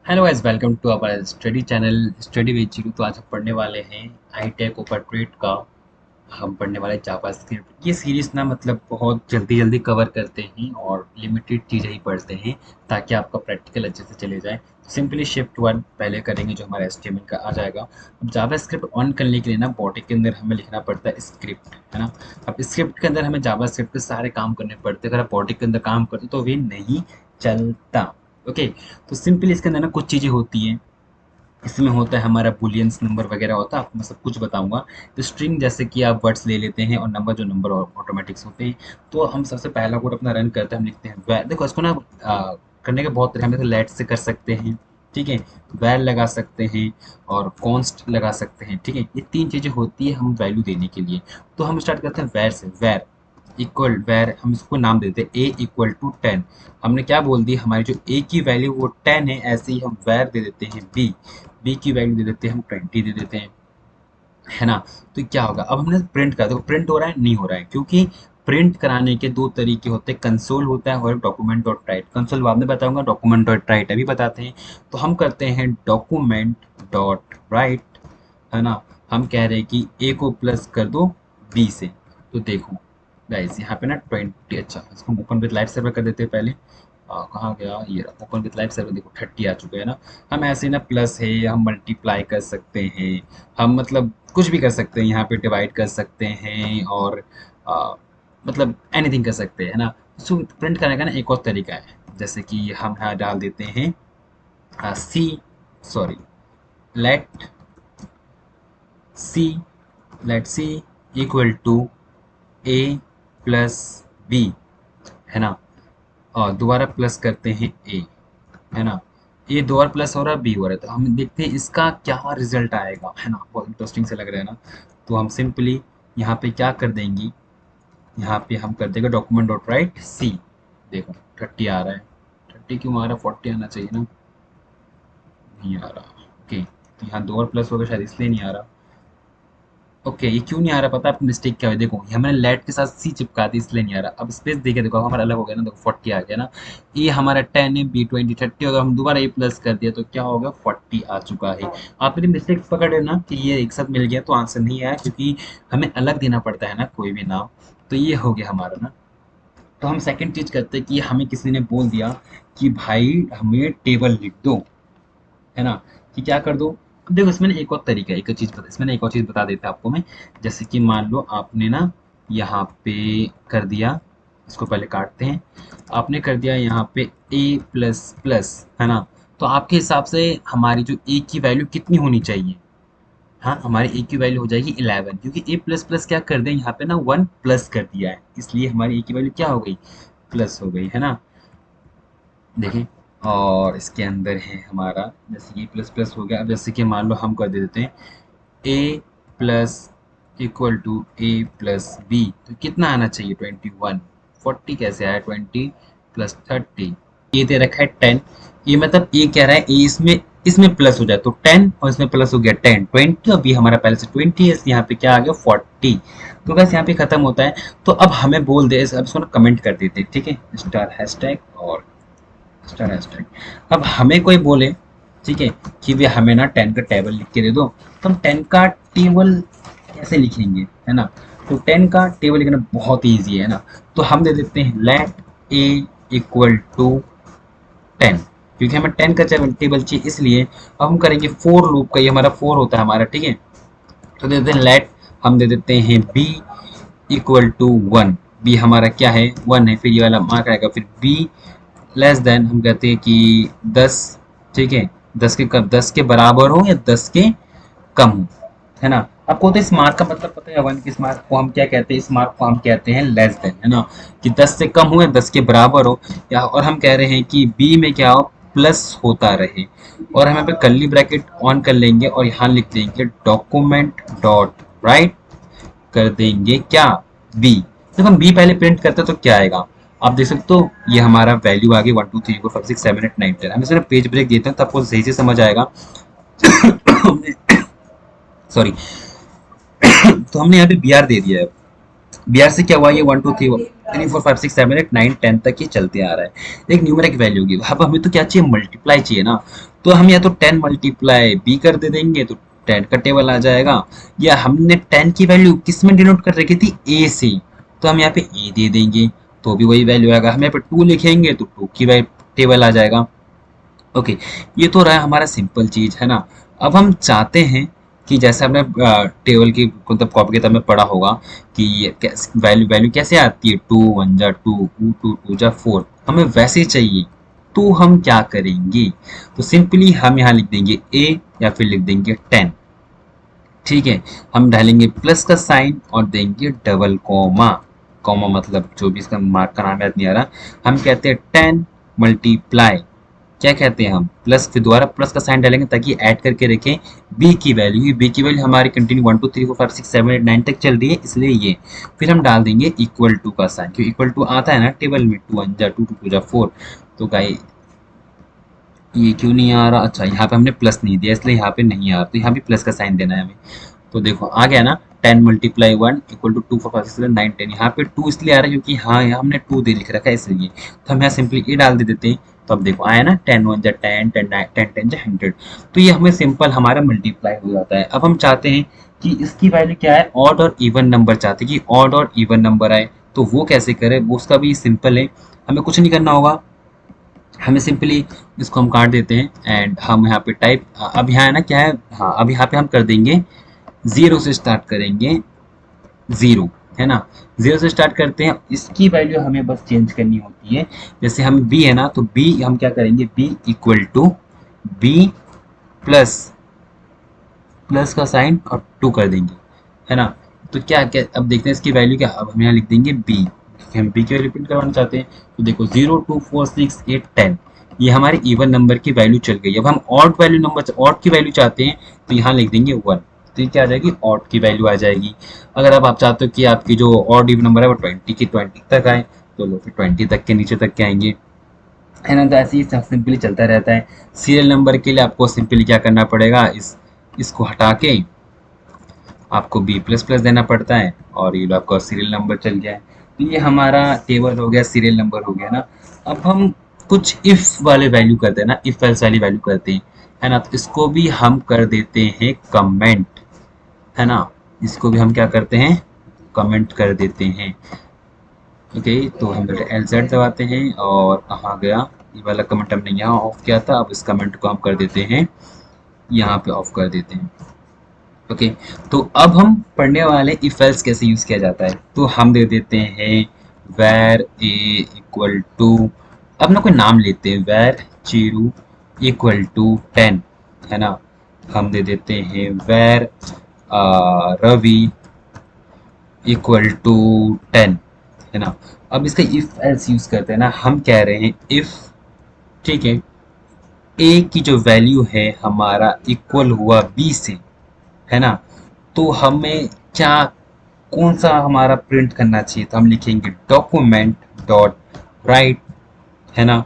Hello guys, welcome to our study channel study with Jiru. तो आज हम पढ़ने वाले हैं आई-टेक ऑपरेट का। हम पढ़ने वाले जावास्क्रिप्ट। ये सीरीज ना मतलब बहुत जल्दी जल्दी कवर करते हैं और लिमिटेड चीज़ें ही पढ़ते हैं ताकि आपका प्रैक्टिकल अच्छे से चले जाए। सिंपली शिफ्ट वन पहले करेंगे जो हमारा एचटीएमएल का आ जाएगा। अब जावास्क्रिप्ट ऑन करने के लिए ना बॉडी के अंदर हमें लिखना पड़ता है स्क्रिप्ट, है ना। अब स्क्रिप्ट के अंदर हमें जावास्क्रिप्ट के सारे काम करने पड़ते हैं। अगर आप बॉडी के अंदर काम करते तो वे नहीं चलता। ओके। तो सिंपली इसके अंदर ना कुछ चीज़ें होती हैं। इसमें होता है हमारा बुलियंस नंबर वगैरह होता है, आपको मैं सब कुछ बताऊंगा। तो स्ट्रिंग जैसे कि आप वर्ड्स ले लेते हैं और नंबर जो नंबर ऑटोमेटिक्स होते हैं। तो हम सबसे पहला कोड अपना रन करते हैं, हम लिखते हैं देखो इसको ना करने के बहुत तरीके हम इसे लेट से कर सकते हैं। ठीक है। वैर लगा सकते हैं और कॉन्स्ट लगा सकते हैं। ठीक है, ये तीन चीज़ें होती है हम वैल्यू देने के लिए। तो हम स्टार्ट करते हैं वैर से। वैर इक्वल वैर हम इसको नाम देते हैं ए इक्वल टू 10। हमने क्या बोल दी, हमारी जो ए की वैल्यू वो 10 है, ऐसे ही हम वैर दे देते हैं बी। बी की वैल्यू दे देते हैं हम 20 दे देते हैं, है ना। तो क्या होगा, अब हमने प्रिंट कर, देखो प्रिंट हो रहा है नहीं हो रहा है, क्योंकि प्रिंट कराने के दो तरीके होते हैं, कंसोल होता है और डॉक्यूमेंट डॉट राइट। कंसोल बाद में बताऊंगा, डॉक्यूमेंट डॉट राइट अभी बताते हैं। तो हम करते हैं डॉक्यूमेंट डॉट राइट, है ना। हम कह रहे हैं कि ए को प्लस कर दो बी से। तो देखो गाइस यहाँ पे ना 20, अच्छा इसको ओपन विद लाइव सर्वर कर देते हैं पहले। कहाँ गया ये, ओपन विद लाइव सर्वर, देखो 30 आ चुका है ना। हम ऐसे ना प्लस है, हम मल्टीप्लाई कर सकते हैं, हम मतलब कुछ भी कर सकते हैं, यहाँ पे डिवाइड कर सकते हैं और आ, मतलब एनीथिंग कर सकते हैं, है ना। सो प्रिंट करने का ना एक और तरीका है, जैसे कि हम यहाँ डाल देते हैं C, sorry, let C, let C equal to A plus B, है ना। और दोबारा प्लस करते हैं ए, है ना। ए दो बार प्लस हो रहा है, बी हो रहा है, तो हम देखते हैं इसका क्या रिजल्ट आएगा, है ना। बहुत इंटरेस्टिंग से लग रहा है ना। तो हम सिंपली यहाँ पे क्या कर देंगे, यहाँ पे हम कर देंगे डॉक्यूमेंट डॉट राइट सी। देखो 30 आ रहा है, 30 क्यों आ रहा है, 40 आना चाहिए ना, नहीं आ रहा। ओके, तो यहाँ दो बार प्लस होगा शायद इसलिए नहीं आ रहा। ओके, ये क्यों नहीं आ रहा पता है आपको, मिस्टेक क्या है, देखो ये मैंने लेट के साथ सी चिपका दी इसलिए नहीं आ रहा। अब स्पेस देखिए, देखो अब हमारा अलग हो गया ना, देखो 40 आ गया ना। ये हमारा 10 है, बी 20 30, अगर हम दोबारा ए प्लस कर दिया तो क्या होगा, 40 आ चुका है। आप मेरी मिस्टेक पकड़ ना कि ये एक साथ मिल गया तो आंसर नहीं आया, क्योंकि हमें अलग देना पड़ता है ना कोई भी नाम। तो ये हो गया हमारा ना। तो हम सेकंड चीज करते हैं कि हमें किसी ने बोल दिया कि भाई हमें टेबल लिख दो, है ना, कि क्या कर दो। अब देखो इसमें ना एक और तरीका है, एक और चीज़ बता, इसमें ना एक और चीज़ बता देता आपको मैं। जैसे कि मान लो आपने ना यहाँ पे कर दिया, इसको पहले काटते हैं। आपने कर दिया यहाँ पे ए प्लस प्लस, है ना। तो आपके हिसाब से हमारी जो ए की वैल्यू कितनी होनी चाहिए, हाँ हमारी ए की वैल्यू हो जाएगी 11, क्योंकि ए प्लस प्लस क्या कर दें यहाँ पे ना 1 प्लस कर दिया है, इसलिए हमारी ए की वैल्यू क्या हो गई, प्लस हो गई, है ना। देखें, और इसके अंदर है हमारा, जैसे ये प्लस प्लस हो गया। अब जैसे कि मान लो हम कर दे देते हैं A plus equal to A plus B, तो कितना आना चाहिए, 21। 40 कैसे आया, 20 प्लस 30, ये दे रखा है 10। ये मतलब ये कह रहा है ए इसमें इसमें प्लस हो जाए तो 10, और इसमें प्लस हो गया 10 20, अब ये हमारा पहले से 20 है, इसलिए यहाँ पे क्या आ गया 40। तो बस यहाँ पे खत्म होता है। तो अब हमें बोल दे, अब इसको ना कमेंट कर देते हैं, ठीक है, स्टार हैशटैग और स्टार हैशटैग। अब हमें कोई बोले, ठीक है, कि वे हमें ना 10 का टेबल लिख के दे दो, तो हम 10 का टेबल कैसे लिखेंगे, है ना। तो 10 का टेबल लिखना बहुत ईजी है ना। तो हम दे देते हैं लेट ए इक्वल टू 10, क्योंकि हमें 10 का टेबल चाहिए इसलिए। अब हम करेंगे फोर लूप का, ये हमारा फोर होता है हमारा, ठीक है। तो दे देते हैं लेट, हम दे देते हैं बी इक्वल टू 1। बी हमारा क्या है, 1 है, फिर ये वाला मार्क आएगा, फिर बी लेस देन, हम कहते हैं कि 10, ठीक है। 10 के कम, 10 के बराबर हो या 10 के कम हो, है ना। आपको तो इस मार्क का मतलब पता है, 1 के इस मार्क को हम क्या कहते हैं, इस मार्क को हम कहते हैं लेस देन, है ना। कि 10 से कम हो या 10 के बराबर हो, या और हम कह रहे हैं कि बी में क्या हो, प्लस होता रहे। और हम यहाँ पे कर्ली ब्रैकेट ऑन कर लेंगे और यहाँ लिख देंगे डॉक्यूमेंट डॉट राइट, कर देंगे क्या, बी। जब हम बी पहले प्रिंट करते हैं तो क्या आएगा, आप देख सकते हो, ये हमारा वैल्यू आ गई 1 2 3 4 5 6 7 8 9 10। हम इसे पेज ब्रेक देते हैं तो आपको सही से समझ आएगा। हमने सॉरी तो हमने यहाँ पे बी आर दे दिया है। बिहार से क्या हुआ, ये 1 2 3 4 5 6 7 8 9 10 तक ये चलते आ रहा है, एक न्यूमेरिक वैल्यू होगी। अब हमें तो क्या चाहिए, मल्टीप्लाई चाहिए ना, तो हम या तो 10 मल्टीप्लाई बी कर दे देंगे तो 10 का टेबल आ जाएगा, या हमने 10 की वैल्यू किस में डिनोट कर रखी थी, ए से, तो हम यहाँ पे ए दे देंगे तो भी वही वैल्यू आएगा। हम यहाँ पे 2 लिखेंगे तो 2 की टेबल आ जाएगा। ओके, ये तो रहा हमारा सिंपल चीज है ना। अब हम चाहते हैं कि जैसे हमने टेबल की मतलब कॉपी किताब में पढ़ा होगा कि वैल्यू वैल्यू कैसे आती है, 2 1 जा 2, 2 2 जा 4, हमें वैसे ही चाहिए। तो हम क्या करेंगे, तो सिंपली हम यहाँ लिख देंगे ए या फिर लिख देंगे 10। ठीक है, हम डालेंगे प्लस का साइन और देंगे डबल कॉमा, कॉमा मतलब जो भी इसका मार्क का नाम याद नहीं आ रहा, हम कहते हैं 10 मल्टीप्लाई, क्या कहते हैं हम, प्लस, फिर दोबारा प्लस का साइन डालेंगे ताकि ऐड करके रखें बी की वैल्यू। बी की वैल्यू हमारी कंटिन्यू 1 2 3 4 5 6 7 8 9 तक चल रही है, इसलिए फिर हम डाल देंगे इक्वल टू का साइन, क्योंकि इक्वल टू आता है ना टेबल में, 2 1 जा 2 2 2 जा 4। तो गाइस ये क्यों नहीं आ रहा, अच्छा यहाँ पे हमने प्लस नहीं दिया इसलिए यहाँ पे नहीं आ रहा, तो यहाँ भी प्लस का साइन देना है हमें। तो देखो आ गया ना, 10 मल्टीप्लाई 1 इक्वल टू 2 4 5 6 9 10, यहाँ पे 2 इसलिए आ रहा है क्योंकि हाँ यहाँ हमने 2 दे लिख रखा है इसलिए, तो हम यहाँ सिंपली ए डाल दे देते हैं। तो अब देखो आया ना, 10 1 जा 10, 10 10 जा 100, तो ये हमें सिंपल हमारा मल्टीप्लाई हो जाता है। अब हम चाहते हैं कि इसकी वैल्यू क्या है, ऑड और इवन नंबर चाहते हैं कि ऑड और इवन नंबर आए, तो वो कैसे करें, वो उसका भी सिंपल है, हमें कुछ नहीं करना होगा, हमें सिंपली इसको हम काट देते हैं एंड हम यहाँ पे टाइप, अब यहाँ है ना क्या है, हाँ अब यहाँ पे हम कर देंगे 0 से स्टार्ट करेंगे, 0 है ना, 0 से स्टार्ट करते हैं, इसकी वैल्यू हमें बस चेंज करनी होती है। जैसे हम b है ना, तो b हम क्या करेंगे, b equal to b plus plus का साइन और 2 कर देंगे, है ना। तो क्या क्या अब देखते हैं इसकी वैल्यू क्या, अब हम यहाँ लिख देंगे b, क्योंकि हम b की वैल्यू प्रिंट करवाना चाहते हैं। तो देखो 0 2 4 6 8 10, ये हमारे इवन नंबर की वैल्यू चल गई। अब हम ऑड वैल्यू नंबर, ऑड की वैल्यू चाहते हैं, तो यहाँ लिख देंगे 1, तो ये क्या आ जाएगी, ऑड की वैल्यू आ जाएगी। अगर अब आप चाहते हो कि आपकी जो ऑड इवन नंबर है वो 20 की 20 तक आए, तो लो फिर 20 तक के नीचे तक के आएंगे, है ना। तो ऐसे ही सिंपली चलता रहता है। सीरियल नंबर के लिए आपको सिंपली क्या करना पड़ेगा, इसको हटा के आपको बी प्लस प्लस देना पड़ता है और ये लो आपका सीरियल नंबर चल गया है। तो ये हमारा टेबल हो गया, सीरियल नंबर हो गया ना। अब हम कुछ इफ वाले वैल्यू करते हैं ना, इफ एल्स वाली वैल्यू करते हैं, है ना। तो इसको भी हम कर देते हैं कमेंट, है ना, इसको भी हम क्या करते हैं, कमेंट कर देते हैं। ओके, तो हम एल जेड दबाते हैं और कहाँ गया, ये वाला कमेंट हमने यहाँ ऑफ किया था, अब इस कमेंट को हम कर देते हैं यहाँ पे ऑफ कर देते हैं। ओके, तो अब हम पढ़ने वाले इफ एल्स कैसे यूज किया जाता है, तो हम दे देते हैं वेर ए इक्वल टू, अब ना कोई नाम लेते हैं, वेर चीरू इक्वल टू 10, है ना। हम दे देते हैं वेर रवि इक्वल टू 10, है ना। अब इसका इफ एल्स यूज करते हैं ना, हम कह रहे हैं इफ, ठीक है, ए की जो वैल्यू है हमारा इक्वल हुआ बी से, है ना, तो हमें क्या, कौन सा हमारा प्रिंट करना चाहिए, तो हम लिखेंगे डॉक्यूमेंट डॉट राइट, है ना,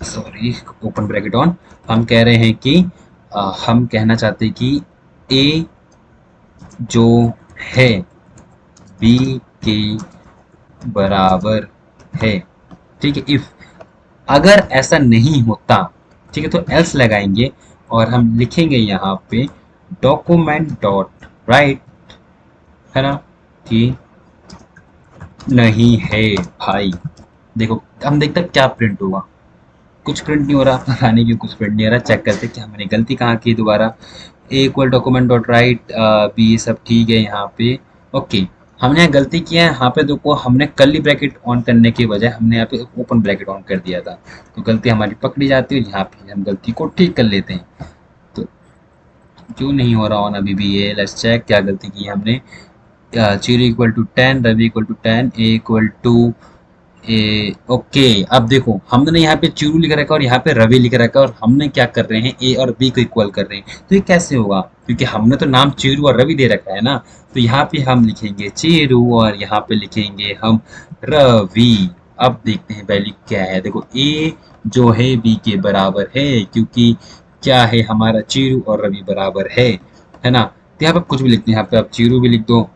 सॉरी ओपन ब्रैकेट ऑन, हम कह रहे हैं कि हम कहना चाहते हैं कि ए जो है बी के बराबर है, ठीक है। इफ अगर ऐसा नहीं होता, ठीक है, तो एल्स लगाएंगे और हम लिखेंगे यहाँ पे डॉक्यूमेंट डॉट राइट, है ना, कि नहीं है भाई। देखो हम देखते हैं क्या प्रिंट होगा, कुछ प्रिंट नहीं हो रहा, पता नहीं क्यों कुछ प्रिंट नहीं हो रहा। चेक करते कि हमने गलती कहाँ की दोबारा। A equal document dot write, B सब ठीक है यहाँ पे। ओके, हमने यहाँ गलती किया है, यहाँ पे देखो हमने कर्ली ब्रैकेट ऑन करने के बजाय हमने यहाँ पे ओपन ब्रैकेट ऑन कर दिया था, तो गलती हमारी पकड़ी जाती है, यहाँ पे हम गलती को ठीक कर लेते हैं। तो क्यों नहीं हो रहा ऑन अभी भी, ये लेट्स चेक क्या गलती की है हमने। चीरू equal to 10, Ravi equal to 10, a equal to a, okay. अब देखो हमने यहाँ पे चीरू लिख रखा है और यहाँ पे रवि लिख रखा है, और हमने क्या कर रहे हैं, ए और बी को इक्वल कर रहे हैं, तो ये कैसे होगा, क्योंकि हमने तो नाम चीरू और रवि दे रखा है ना। तो यहाँ पे हम लिखेंगे चीरू और यहाँ पे लिखेंगे हम रवि। अब देखते हैं वैल्यू क्या है, देखो ए जो है बी के बराबर है, क्योंकि क्या है हमारा चीरू और रवि बराबर है ना। तो यहाँ पे कुछ भी लिखते हैं, यहाँ पे आप चीरू भी लिख दो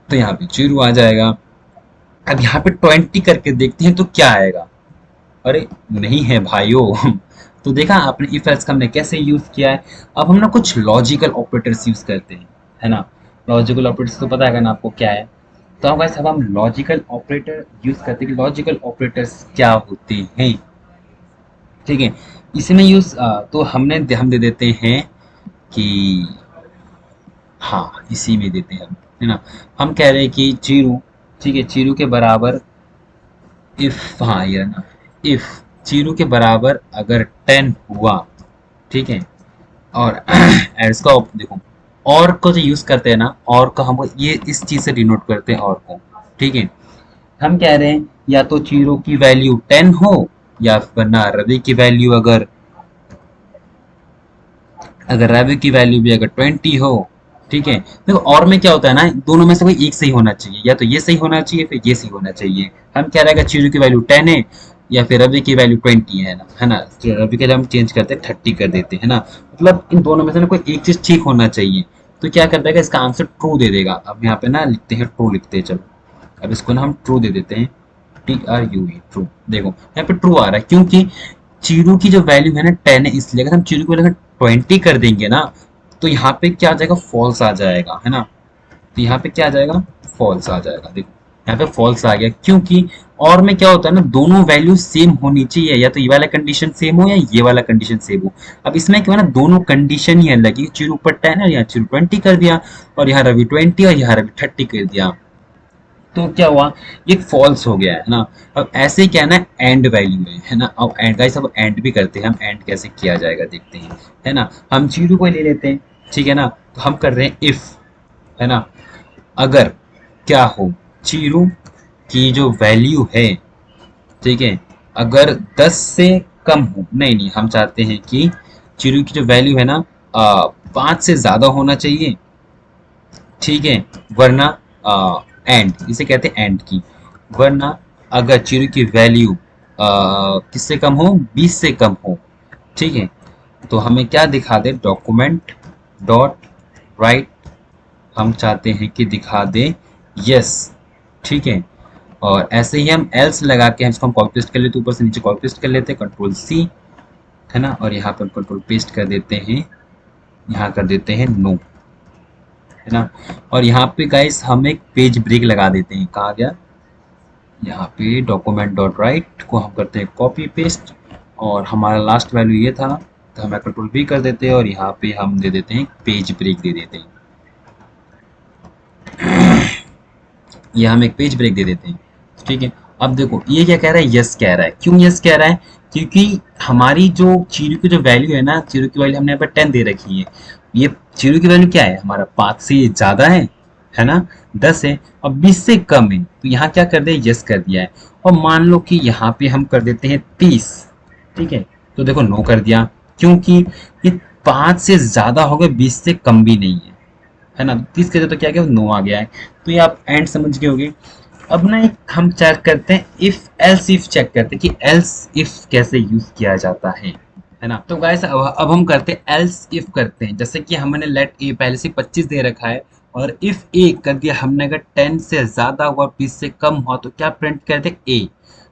तो यहाँ पे 0 आ जाएगा। अब यहाँ पे 20 करके देखते हैं तो क्या आएगा। अरे नहीं है भाइयों। तो देखा आपने इफ एल्स का हमने कैसे यूज किया है। अब हम ना कुछ लॉजिकल ऑपरेटर्स यूज करते हैं, है ना। लॉजिकल ऑपरेटर्स तो पता है ना आपको क्या है। तो हम गाइस अब हम लॉजिकल ऑपरेटर यूज करते हैं कि लॉजिकल ऑपरेटर्स क्या होते हैं। ठीक है, इसमें यूज तो हम दे देते हैं कि हाँ इसी में देते हैं हम, है ना। हम कह रहे हैं कि जीरो, ठीक है, जीरो के बराबर इफ, हाँ ये ना, इफ जीरो के बराबर अगर 10 हुआ, ठीक है। और एड्स का देखो, और को जो यूज करते हैं ना, और का हम ये इस चीज से डिनोट करते हैं और को, ठीक है। हम कह रहे हैं या तो जीरो की वैल्यू 10 हो, या वरना रवि की वैल्यू अगर अगर रवि की वैल्यू भी अगर 20 हो, ठीक है। देखो और में क्या होता है ना, दोनों में से कोई एक सही होना चाहिए, या तो ये सही होना चाहिए फिर ये सही होना चाहिए। हम क्या रहेगा, चीजों की वैल्यू 10 है या फिर रवि की वैल्यू 20 है ना, है ना। तो रवि के लिए हम चेंज करते हैं 30 कर देते हैं, है ना। मतलब इन दोनों में से ना कोई एक चीज ठीक होना चाहिए। तो क्या कर देगा, इसका आंसर ट्रू दे देगा। अब यहाँ पे ना लिखते हैं ट्रू, लिखते हैं चलो। अब इसको ना हम ट्रू दे देते हैं, TRUE, ट्रू। देखो यहाँ पे ट्रू आ रहा है क्योंकि जीरो की जो वैल्यू है ना 10 है, इसलिए अगर हम जीरो की वैल्यू 20 कर देंगे ना, तो यहाँ पे क्या आ जाएगा, फॉल्स आ जाएगा, है ना। तो यहाँ पे क्या आ जाएगा, फॉल्स आ जाएगा। देखो यहाँ पे फॉल्स आ गया क्योंकि और में क्या होता है ना, दोनों वैल्यू सेम होनी चाहिए, या तो ये वाला कंडीशन सेम हो या ये वाला कंडीशन सेम हो। अब इसमें क्या है ना, दोनों कंडीशन ही अलग है। जीरो पर 10 है, यहाँ जीरो 20 कर दिया, और यहाँ रवि 20 और यहाँ रवि 30 कर दिया, तो क्या हुआ, ये फॉल्स हो गया, है ना। अब ऐसे क्या है ना, एंड वैल्यू है ना। अब एंड गाइस, अब एंड भी करते हैं हम, एंड कैसे किया जाएगा देखते हैं, है ना। हम जीरो को ले लेते हैं, ठीक है ना। तो हम कर रहे हैं इफ, है ना, अगर क्या हो, जीरो की जो वैल्यू है, ठीक है, अगर 10 से कम हो, नहीं नहीं, हम चाहते हैं कि जीरो की जो वैल्यू है ना 5 से ज्यादा होना चाहिए, ठीक है। वरना एंड, इसे कहते हैं एंड की। वरना अगर जीरो की वैल्यू किससे कम हो, 20 से कम हो, ठीक है। तो हमें क्या दिखा दे, डॉक्यूमेंट डॉट राइट, हम चाहते हैं कि दिखा दे यस, ठीक है। और ऐसे ही हम एल्स लगा के हम इसको हम कॉपी पेस्ट कर लेते हैं, ऊपर से नीचे कॉपी पेस्ट कर लेते हैं, कंट्रोल सी, है ना। और यहाँ पर कंट्रोल पेस्ट कर देते हैं, यहाँ कर देते हैं नो, है ना। और यहाँ पे गाइस हम एक पेज ब्रेक लगा देते हैं, कहाँ गया, यहाँ पे डॉक्यूमेंट डॉट राइट को हम करते हैं कॉपी पेस्ट, और हमारा लास्ट वैल्यू ये था, तो हम कंट्रोल भी कर देते हैं, और यहाँ पे हम दे देते हैं पेज ब्रेक दे देते हैं, ये हम एक पेज ब्रेक दे देते हैं, ठीक है। अब देखो ये क्या कह रहा है, यस कह रहा है। क्यों यस कह रहा है, क्योंकि हमारी जो जीरो की जो वैल्यू है ना, जीरो की वैल्यू हमने यहाँ पर 10 दे रखी है। ये जीरो की वैल्यू क्या है, हमारा 5 से ज्यादा है ना, 10 है, और 20 से कम है, तो यहाँ क्या कर दिया, यस कर दिया है। और मान लो कि यहाँ पे हम कर देते हैं 30, ठीक है। तो देखो नो कर दिया, क्योंकि ये 5 से ज्यादा हो गया, 20 से कम भी नहीं है ना। 30 के तो क्या गया, नो आ गया है। तो ये आप एंड समझ गए होगे। अब ना एक हम चेक करते हैं, इफ एल्स इफ चेक करते हैं कि एल्स इफ कैसे यूज किया जाता है ना। तो गाइस अब हम करते हैं एल्स इफ करते हैं। जैसे कि हमने लेट ए पहले से 25 दे रखा है, और इफ ए कर दिया हमने, अगर 10 से ज्यादा हुआ 20 से कम हुआ तो क्या प्रिंट करते, ए।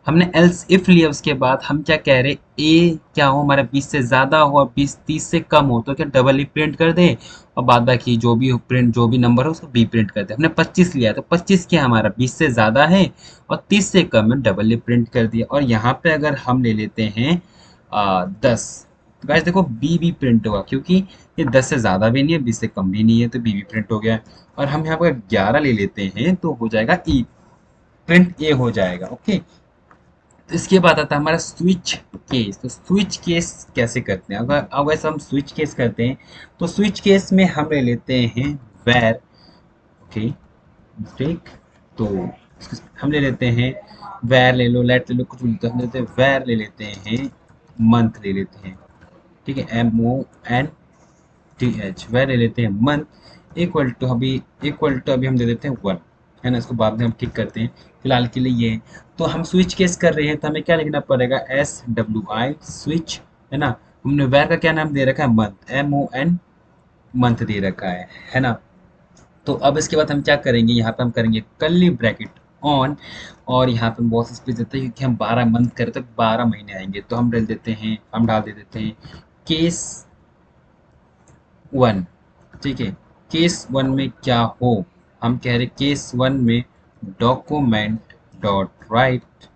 हमने एल्स इफ लिया, उसके बाद हम क्या कह रहे, ए क्या हो हमारा 20 से ज्यादा हुआ, 20 30 से कम हो तो क्या डबल ई प्रिंट कर दे, और बाद बाकी जो भी प्रिंट जो भी नंबर हो उसको बी प्रिंट करते हैं। हमने 25 लिया तो 25 क्या हमारा 20 से ज़्यादा है और 30 से कम है, डबल ए प्रिंट कर दिया। और यहाँ पे अगर हम ले लेते हैं 10, तो गाइस देखो बी भी प्रिंट होगा, क्योंकि ये 10 से ज़्यादा भी नहीं है, 20 से कम भी नहीं है, तो बी भी प्रिंट हो गया। और हम यहाँ पर 11 ले लेते हैं तो हो जाएगा ई, प्रिंट ए हो जाएगा, ओके। तो इसके बाद आता है हमारा स्विच केस। तो स्विच केस कैसे करते हैं, अगर ऐसा हम स्विच केस करते हैं, तो स्विच केस में हम ले लेते हैं वेर, ओके, मिस्टेक। तो हम ले लेते हैं वेर, ले लो लेट ले लो, कुछ भी तो हम लेते हैं वेर, ले लेते हैं मंथ, ले लेते हैं, ठीक है, MONTH, वेर ले लेते हैं मंथ, इक्वल टू अभी हम दे देते हैं 1, है ना। इसको बाद में हम ठीक करते हैं, फिलहाल के लिए ये। तो हम स्विच केस कर रहे हैं तो हमें क्या लिखना पड़ेगा, SWI स्विच, है ना। हमने वेर का क्या नाम दे रखा है, मंथ, MON, मंथ दे रखा है ना। तो अब इसके बाद हम क्या करेंगे, यहाँ पे हम करेंगे कर्ली ब्रैकेट ऑन, और यहाँ पे हम बहुत स्पेस देते हैं क्योंकि हम 12 मंथ करें तो 12 महीने आएंगे, तो हम डाल दे देते हैं केस 1। ठीक है, केस 1 में क्या हो, हम कह रहे केस 1 में डॉक्यूमेंट डॉट राइट,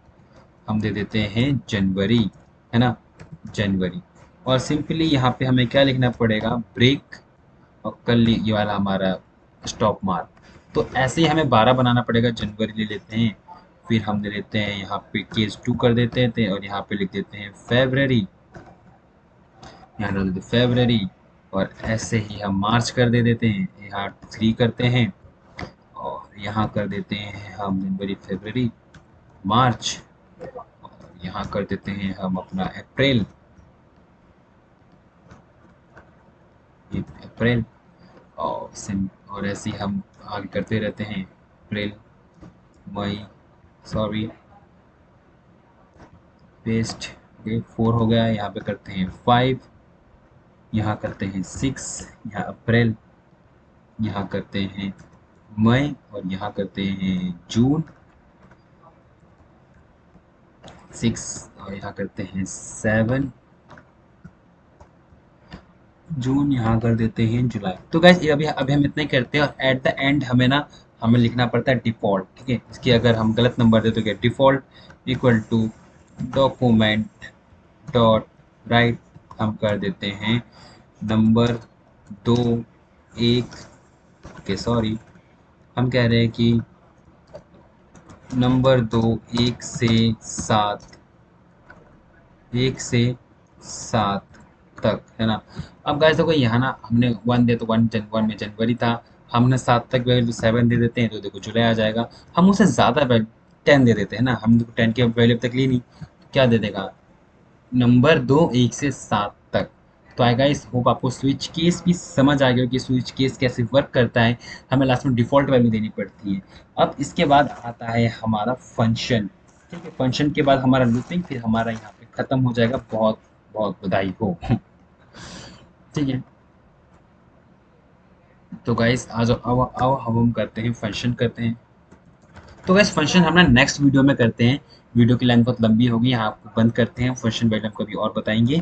हम दे देते हैं जनवरी, है ना, जनवरी। और सिंपली यहाँ पे हमें क्या लिखना पड़ेगा, ब्रेक, और कल ये वाला हमारा स्टॉप मार्क। तो ऐसे ही हमें 12 बनाना पड़ेगा, जनवरी ले लेते हैं, फिर हम ले लेते हैं यहाँ पे केस 2 कर देते हैं और यहाँ पे लिख देते हैं फेब्रवरी, यहाँ डाल देते फेब्रवरी, और ऐसे ही हम मार्च कर दे देते हैं, यहाँ 3 करते हैं, और यहाँ कर देते हैं हम जनवरी फरवरी मार्च, और यहाँ कर देते हैं हम अपना अप्रैल, ये अप्रैल, और ऐसे ही हम आगे करते रहते हैं, अप्रैल, मई, सॉरी पेस्ट, ओके 4 हो गया, यहाँ पे करते हैं 5, यहाँ करते हैं 6, यहाँ अप्रैल, यहाँ करते हैं मई, और यहाँ करते हैं जून 6, और यहाँ करते हैं 7 जून, यहाँ कर देते हैं जुलाई। तो गाइस अभी हम इतना ही करते हैं, और एट द एंड हमें लिखना पड़ता है डिफ़ॉल्ट। ठीक है, इसकी अगर हम गलत नंबर दे तो क्या, default equal to document dot write, हम कर देते हैं नंबर 2 1, ओके सॉरी, हम कह रहे हैं कि नंबर 2 1 से 7, 1 से 7 तक, है ना। अब गाइस देखो यहाँ ना हमने 1 दिया तो 1 में जनवरी था, हमने 7 तक वैल्यू 7 दे देते हैं तो देखो जुलाई आ जाएगा। हम उससे ज़्यादा 10 दे देते हैं ना, हम 10 की वैल्यू तक ली नहीं, तो क्या दे देगा, नंबर 2 1 से 7 तक। तो आई गाइस होप आपको स्विच केस भी समझ आ गया कि स्विच केस कैसे वर्क करता है, हमें लास्ट में डिफ़ॉल्ट वैल्यू देनी पड़ती है। अब इसके बाद आता है हमारा फंक्शन। ठीक है, फंक्शन के बाद हमारा लूपिंग, फिर हमारा यहाँ पे ख़त्म हो जाएगा। बहुत बहुत बधाई हो। ठीक है, तो गाइस आ जाओ, आओ अब हम करते हैं फंक्शन करते हैं। तो गाइस फंक्शन हम ना नेक्स्ट वीडियो में करते हैं, वीडियो की लेंथ बहुत लंबी होगी, यहाँ आपको बंद करते हैं, फंक्शन वैल्यू हम कभी और बताएंगे।